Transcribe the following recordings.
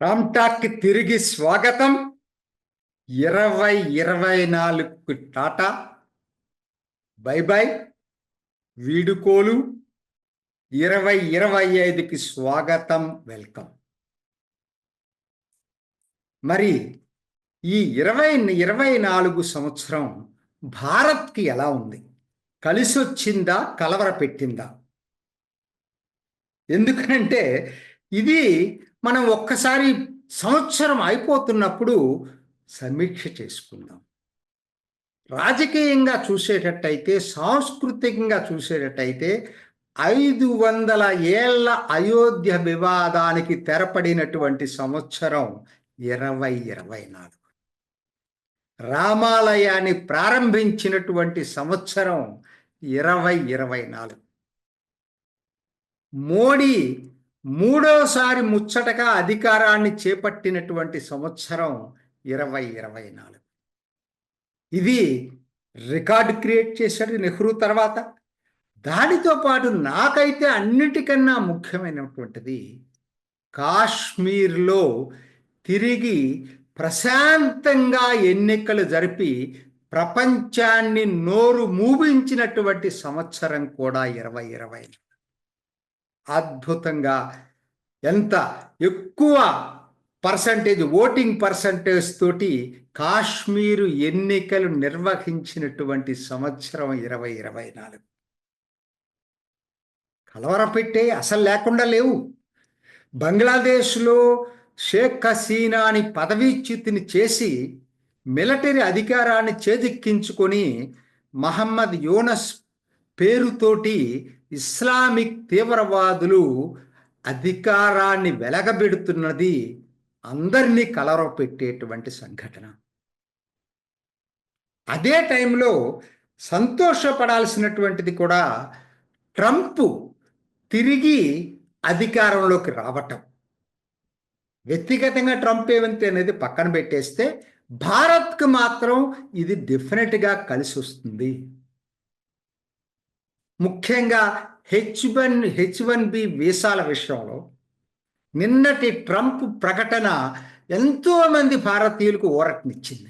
రామ్ టాక్కి తిరిగి స్వాగతం. 2024కు tata bye by, వీడుకోలు. 2025కి స్వాగతం, వెల్కమ్. మరి ఈ 2024 సంవత్సరం భారత్కి ఎలా ఉంది? కలిసొచ్చిందా, కలవరపెట్టిందా? ఎందుకంటే ఇది మనం ఒక్కసారి సంవత్సరం అయిపోతున్నప్పుడు సమీక్ష చేసుకుందాం. రాజకీయంగా చూసేటట్టయితే, సాంస్కృతికంగా చూసేటట్టయితే 500 ఏళ్ల అయోధ్య వివాదానికి తెరపడినటువంటి సంవత్సరం 2024. రామాలయాన్ని ప్రారంభించినటువంటి సంవత్సరం 2024. మోడీ మూడోసారి ముచ్చటగా అధికారాన్ని చేపట్టినటువంటి సంవత్సరం 2024. ఇది రికార్డు క్రియేట్ చేశాడు నెహ్రూ తర్వాత. దానితో పాటు నాకైతే అన్నిటికన్నా ముఖ్యమైనటువంటిది, కాశ్మీర్లో తిరిగి ప్రశాంతంగా ఎన్నికలు జరిపి ప్రపంచాన్ని నోరు మూపించినటువంటి సంవత్సరం కూడా 2020. అద్భుతంగా ఎంత ఎక్కువ ఓటింగ్ పర్సంటేజ్ తోటి కాశ్మీరు ఎన్నికలు నిర్వహించినటువంటి సంవత్సరం 2024. కలవరపెట్టే అసలు లేకుండా లేవు. బంగ్లాదేశ్లో షేక్ హసీనాని పదవీచ్యుతిని చేసి మిలిటరీ అధికారాన్ని చేజిక్కించుకొని మహమ్మద్ యూనస్ పేరుతోటి ఇస్లామిక్ తీవ్రవాదులు అధికారాన్ని వెలగబెడుతున్నది అందరినీ కలవరపెట్టేటువంటి సంఘటన. అదే టైంలో సంతోషపడాల్సినటువంటిది కూడా ట్రంప్ తిరిగి అధికారంలోకి రావటం. వ్యక్తిగతంగా ట్రంప్ ఏమంతే అనేది పక్కన పెట్టేస్తే, భారత్కు మాత్రం ఇది డెఫినెట్గా కలిసి వస్తుంది. ముఖ్యంగా H1B వీసాల విషయంలో నిన్నటి ట్రంప్ ప్రకటన ఎంతోమంది భారతీయులకు ఊరటనిచ్చింది.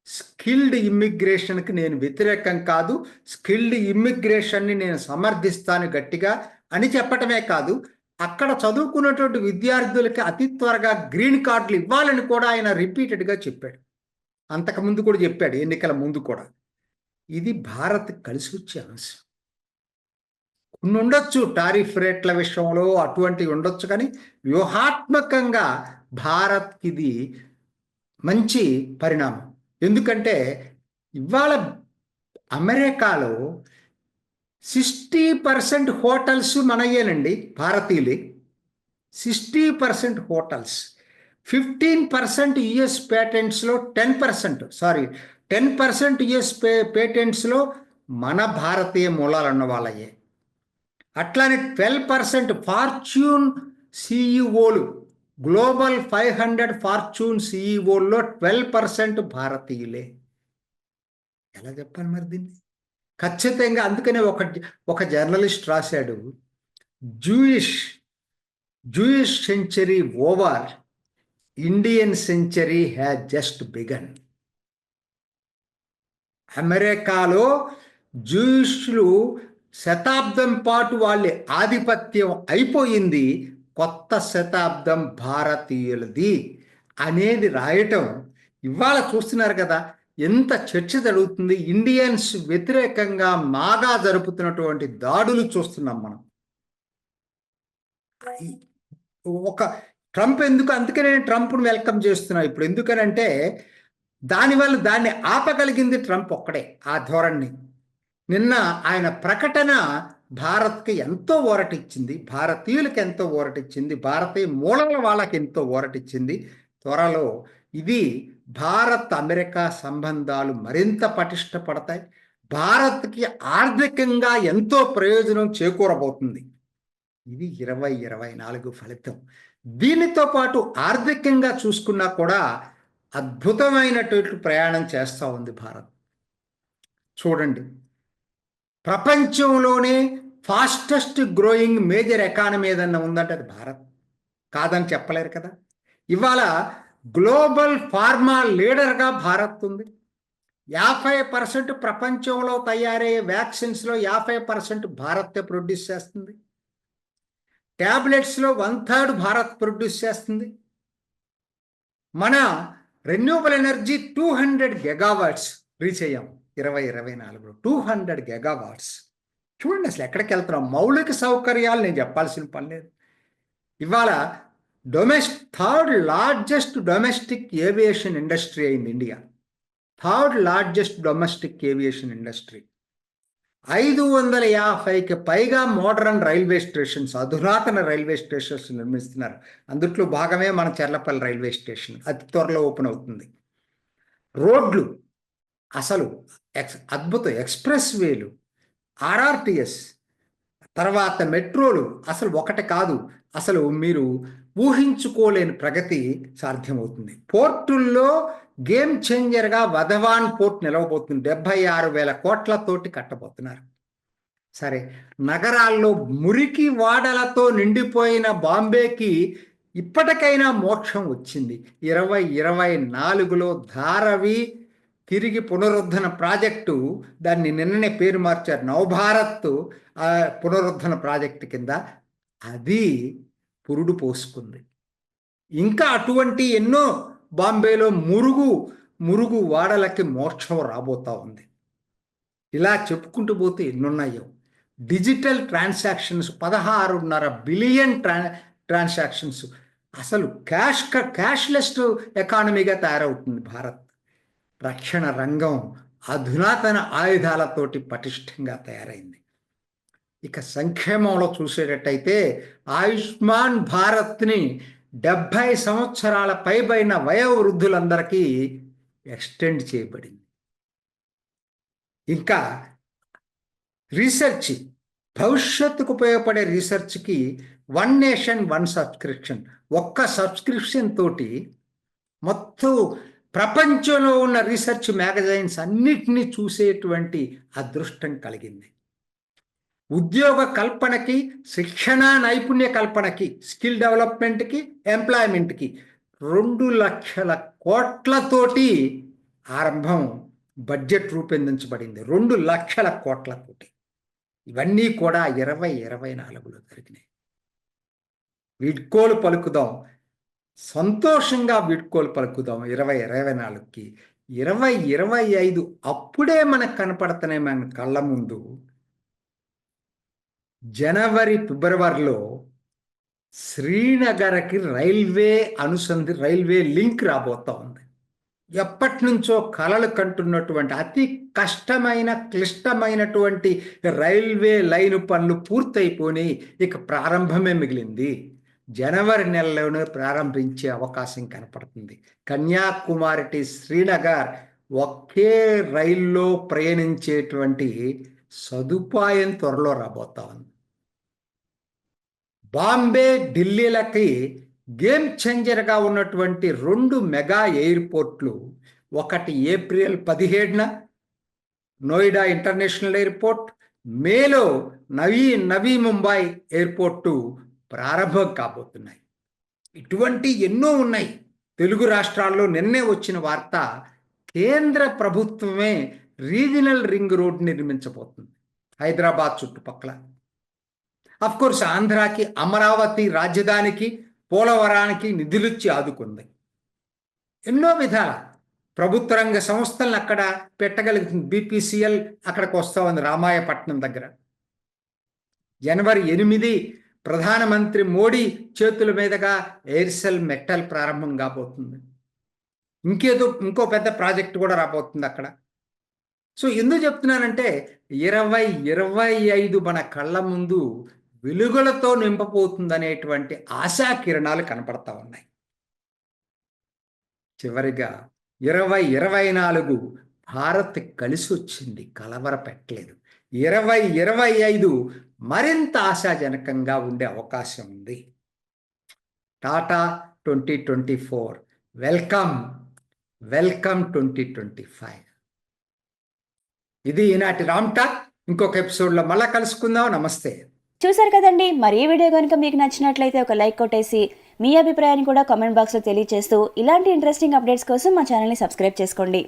స్కిల్డ్ ఇమ్మిగ్రేషన్కి నేను వ్యతిరేకం కాదు, స్కిల్డ్ ఇమ్మిగ్రేషన్ని నేను సమర్థిస్తాను గట్టిగా అని చెప్పటమే కాదు, అక్కడ చదువుకున్నటువంటి విద్యార్థులకి అతి త్వరగా గ్రీన్ కార్డులు ఇవ్వాలని కూడా ఆయన రిపీటెడ్గా చెప్పాడు. అంతకుముందు కూడా చెప్పాడు, ఎన్నికల ముందు కూడా. ఇది భారత్ కలిసి వచ్చే అంశం. కొన్ని ఉండొచ్చు టారిఫ్ రేట్ల విషయంలో, అటువంటివి ఉండొచ్చు, కానీ వ్యూహాత్మకంగా భారత్కి ఇది మంచి పరిణామం. ఎందుకంటే ఇవాళ అమెరికాలో 60% హోటల్స్ మనయ్యేనండి, భారతీయులే. 60% హోటల్స్, 15% యుఎస్ పేటెంట్స్లో 10% యుఎస్ పేటెంట్స్లో మన భారతీయ మూలాలున్న వాళ్ళయ్యే. అట్లానే 12% ఫార్చ్యూన్ సిఈఓలు, గ్లోబల్ 500 ఫార్చ్యూన్ సిఈఓల్లో 12% భారతీయులే. ఎలా చెప్పాలి మరి దీన్ని? ఖచ్చితంగా. అందుకనే ఒక జర్నలిస్ట్ రాశాడు, Jewish century over, Indian century has just begun. అమెరికాలో జూయిష్లు శతాబ్దం పాటు వాళ్ళ ఆధిపత్యం అయిపోయింది, కొత్త శతాబ్దం భారతీయులది అనేది రాయటం. ఇవాళ చూస్తున్నారు కదా ఎంత చర్చ జరుగుతుంది. ఇండియన్స్ వ్యతిరేకంగా మాగా జరుపుతున్నటువంటి దాడులు చూస్తున్నాం మనం. ఒక ట్రంప్ ఎందుకు, అందుకనే నేను ట్రంప్ను వెల్కమ్ చేస్తున్నా ఇప్పుడు. ఎందుకనంటే దానివల్ల దాన్ని ఆపగలిగింది ట్రంప్ ఒక్కడే, ఆ ధోరణి. నిన్న ఆయన ప్రకటన భారత్కి ఎంతో ఊరటిచ్చింది, భారతీయులకి ఎంతో ఊరటిచ్చింది, భారతీయ మూలాల వాళ్ళకి ఎంతో ఊరటిచ్చింది. త్వరలో ఇది భారత్ అమెరికా సంబంధాలు మరింత పటిష్టపడతాయి. భారత్కి ఆర్థికంగా ఎంతో ప్రయోజనం చేకూరబోతుంది. ఇది 2024 ఫలితం. దీనితో పాటు ఆర్థికంగా చూసుకున్నా కూడా అద్భుతమైనటువంటి ప్రయాణం చేస్తూ ఉంది భారత్. చూడండి, ప్రపంచంలోనే ఫాస్టెస్ట్ గ్రోయింగ్ మేజర్ ఎకానమీ ఏదన్నా ఉందంటే అది భారత్. కాదని చెప్పలేరు కదా. ఇవాళ గ్లోబల్ ఫార్మా లీడర్గా భారత్ ఉంది. 50% ప్రపంచంలో తయారయ్యే వ్యాక్సిన్స్లో 50% భారతే ప్రొడ్యూస్ చేస్తుంది. ట్యాబ్లెట్స్లో 1/3 భారత్ ప్రొడ్యూస్ చేస్తుంది. మన రెన్యూబుల్ ఎనర్జీ 200 గెగావాట్స్ రీచ్ అయ్యాం 2024లో. 200 గెగావాట్స్. చూడండి అసలు ఎక్కడికి వెళ్తున్నాం. మౌలిక సౌకర్యాలు నేను చెప్పాల్సిన పని లేదు. ఇవాళ third largest domestic aviation industry అయింది India. Third largest domestic aviation industry. 550కి పైగా మోడర్న్ రైల్వే స్టేషన్స్, అధునాతన రైల్వే స్టేషన్స్ నిర్మిస్తున్నారు. అందుట్లో భాగమే మన చెర్లపల్లి రైల్వే స్టేషన్, అతి త్వరలో ఓపెన్ అవుతుంది. రోడ్లు అసలు అద్భుతం. ఎక్స్ప్రెస్ వేలు, ఆర్ఆర్టిఎస్, తర్వాత మెట్రోలు అసలు ఒకటి కాదు, అసలు మీరు ఊహించుకోలేని ప్రగతి సాధ్యమవుతుంది. పోర్టుల్లో గేమ్ చేంజర్గా వధవాన్ పోర్ట్ నిలవబోతుంది. 76,000 కోట్లతోటి కట్టబోతున్నారు. సరే, నగరాల్లో మురికి వాడలతో నిండిపోయిన బాంబేకి ఇప్పటికైనా మోక్షం వచ్చింది. 2024లో ధారావి తిరిగి పునరుద్ధరణ ప్రాజెక్టు, దాన్ని నిన్ననే పేరు మార్చారు, నవభారత్ పునరుద్ధరణ ప్రాజెక్టు కింద అది పురుడు పోసుకుంది. ఇంకా అటువంటి ఎన్నో బాంబేలో మురుగు వాడలకి మోక్షం రాబోతా ఉంది. ఇలా చెప్పుకుంటూ పోతే ఎన్నున్నాయో. Digital transactions 16.5 billion transactions. అసలు క్యాష్లెస్ ఎకానమీగా తయారవుతుంది భారత్. రక్షణ రంగం అధునాతన ఆయుధాలతోటి పటిష్టంగా తయారైంది. ఇక సంక్షేమంలో చూసేటట్టయితే ఆయుష్మాన్ భారత్ని 70 సంవత్సరాల పైబడిన వయోవృద్ధులందరికీ ఎక్స్టెండ్ చేయబడింది. ఇంకా రీసెర్చ్, భవిష్యత్తుకు ఉపయోగపడే రీసెర్చ్కి 1 నేషన్ 1 సబ్స్క్రిప్షన్, ఒక్క సబ్స్క్రిప్షన్ తోటి మొత్తం ప్రపంచంలో ఉన్న రీసెర్చ్ మ్యాగజైన్స్ అన్నిటినీ చూసేటువంటి అదృష్టం కలిగింది. ఉద్యోగ కల్పనకి, శిక్షణ నైపుణ్య కల్పనకి, స్కిల్ డెవలప్మెంట్కి, ఎంప్లాయ్మెంట్కి 2 లక్షల కోట్లతోటి ఆరంభం బడ్జెట్ రూపొందించబడింది. 2 లక్షల కోట్లతోటి. ఇవన్నీ కూడా 2024లో జరిగినాయి. వీడ్కోలు పలుకుదాం, సంతోషంగా వీడ్కోలు పలుకుదాం 2024కి. 2025 అప్పుడే మనకు కనపడుతున్నాయి మన కళ్ళ ముందు. జనవరి, ఫిబ్రవరిలో శ్రీనగర్కి రైల్వే లింక్ రాబోతా ఉంది. ఎప్పటి నుంచో కలలు కంటున్నటువంటి అతి కష్టమైన, క్లిష్టమైనటువంటి రైల్వే లైన్ పనులు పూర్తయిపోయి ఇక ప్రారంభమే మిగిలింది. జనవరి నెలలోనే ప్రారంభించే అవకాశం కనపడుతుంది. కన్యాకుమారి టు శ్రీనగర్ ఒకే రైల్లో ప్రయాణించేటువంటి సదుపాయం త్వరలో రాబోతా ఉంది. బాంబే, ఢిల్లీలకి గేమ్ చేంజర్గా ఉన్నటువంటి 2 మెగా ఎయిర్పోర్ట్లు, ఒకటి ఏప్రిల్ 17న నోయిడా ఇంటర్నేషనల్ ఎయిర్పోర్ట్, మేలో నవీ ముంబై ఎయిర్పోర్టు ప్రారంభం కాబోతున్నాయి. ఇటువంటి ఎన్నో ఉన్నాయి. తెలుగు రాష్ట్రాల్లో నిన్నే వచ్చిన వార్త, కేంద్ర ప్రభుత్వమే రీజనల్ రింగ్ రోడ్ నిర్మించబోతుంది హైదరాబాద్ చుట్టుపక్కల. అఫ్కోర్స్ ఆంధ్రాకి, అమరావతి రాజధానికి, పోలవరానికి నిధులిచ్చి ఆదుకుంది. ఎన్నో విధాల ప్రభుత్వ రంగ సంస్థలను అక్కడ పెట్టగలుగుతుంది. BPCL అక్కడికి వస్తూ ఉంది రామాయపట్నం దగ్గర. జనవరి 8 ప్రధానమంత్రి మోడీ చేతుల మీదుగా ఎయిర్సెల్ మెటల్ ప్రారంభం కాబోతుంది. ఇంకో పెద్ద ప్రాజెక్ట్ కూడా రాబోతుంది అక్కడ. సో ఎందుకు చెప్తున్నానంటే 2025 మన కళ్ళ ముందు వెలుగులతో నింపబోతుందనేటువంటి ఆశా కిరణాలు కనపడతా ఉన్నాయి. చివరిగా 2024 భారత్ కలిసి వచ్చింది, కలవర పెట్టలేదు. 2025 మరింత ఆశాజనకంగా ఉండే అవకాశం ఉంది. టాటా 2024, వెల్కమ్ 2025. ఇది ఈనాటి రామ్ టాక్. ఇంకొక ఎపిసోడ్లో మళ్ళా కలుసుకుందాం. నమస్తే. చూసారు కదండి. మరి ఈ వీడియో కనుక మీకు నచ్చినట్లయితే ఒక లైక్ కొట్టేసి మీ అభిప్రాయాన్ని కూడా కామెంట్ బాక్స్లో తెలియజేస్తూ ఇలాంటి ఇంట్రెస్టింగ్ అప్డేట్స్ కోసం మా ఛానల్ని సబ్స్క్రైబ్ చేసుకోండి.